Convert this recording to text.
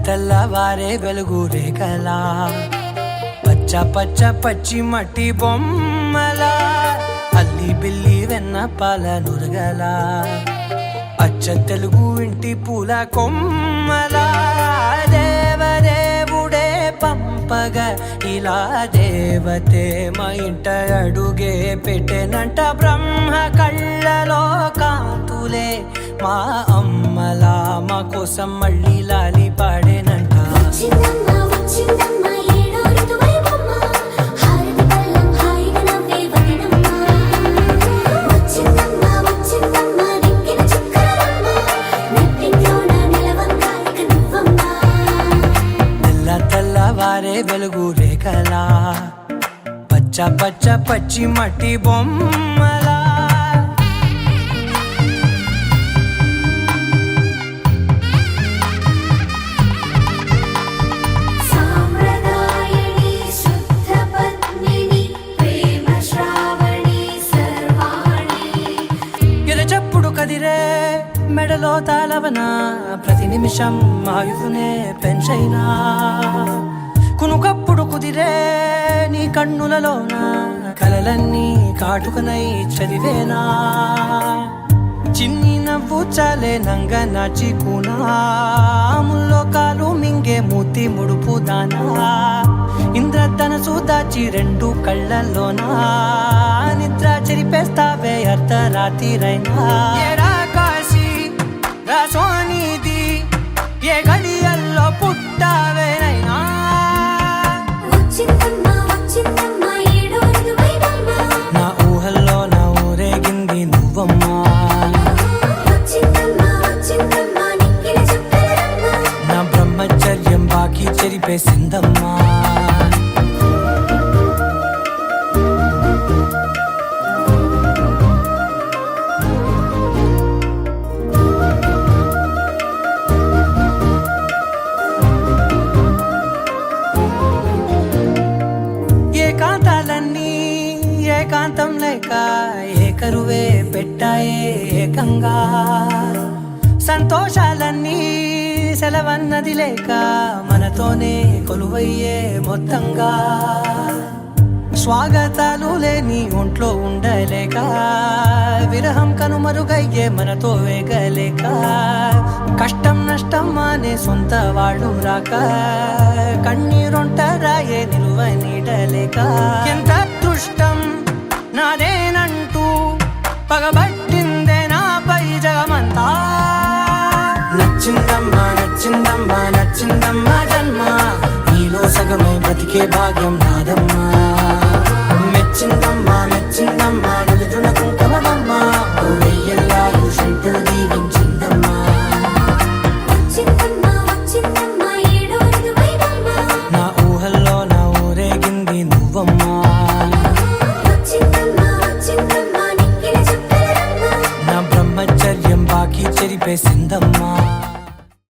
తెల్లవారే వెలుగు రేఖలా పచ్చ పచ్చ పచ్చి మట్టి బొమ్మలా అల్లి బిల్లి వెన్న పాల నురగలా అచ్చ తెలుగు ఇంటి పూల కొమ్మలా దేవదేవుడే పంపగా ఇలా దేవతే మా ఇంట అడుగే పెట్టెనంట బ్రహ్మ కళ్ళలో కాంతులే మా అమ్మలా మా కోసం మళ్ళీ లాలి పాడేనంట. తెల్లవారే వెలుగు రేఖలా పచ్చ పచ్చ పచ్చి మట్టి బొమ్మలా ఎరచప్పుడు కదిరే మెడలో తాళవన ప్రతి నిమిషం ఆయుధునే పెంచైనా కునుకప్పుడు కుదిరే నీ కన్నులలోన కలలన్నీ కాటుకనై చదివేనా చిన్ని నవ్వు చాలే నంగ నాచి కూనాముల్లో కాలు మింగే మూతి ముడుపు దానా ఇంద్రధనసు దాచి రెండు కళ్ళల్లోనా నిద్ర చెరిపేస్తావే అర్ధరాత్రిరైనా సోనిది ఏ గడియల్లో పుట్టావేనైనా నా ఊహల్లో నా ఊరేగింది నువ్వమ్మా నా బ్రహ్మచర్యం బాకీ చెరిపేసిందమ్మా. ఏకాంతాలన్నీ ఏకాంతం లేక ఏకరువే పెట్టాయే ఏకంగా సంతోషాలన్నీ సెలవన్నది లేక మనతోనే కొలువయ్యే మొత్తంగా స్వాగతాలు లేని ఒంట్లో ఉండలేక విరహం కనుమరుగయ్యే మనతో వేగలేక కష్టం నష్టం అనే సొంత వాళ్ళు రాక కన్నీరొంటరాయే నిలువ నీడలేక ఎంత అదృష్టం నాదేనంటూ పగబట్టిందే నాపై జగమంతా. నచ్చిందమ్మా నచ్చిందమ్మా నచ్చిందమ్మా జన్మ నీలో సగమై బతికే భాగ్యం నాదమ్మా.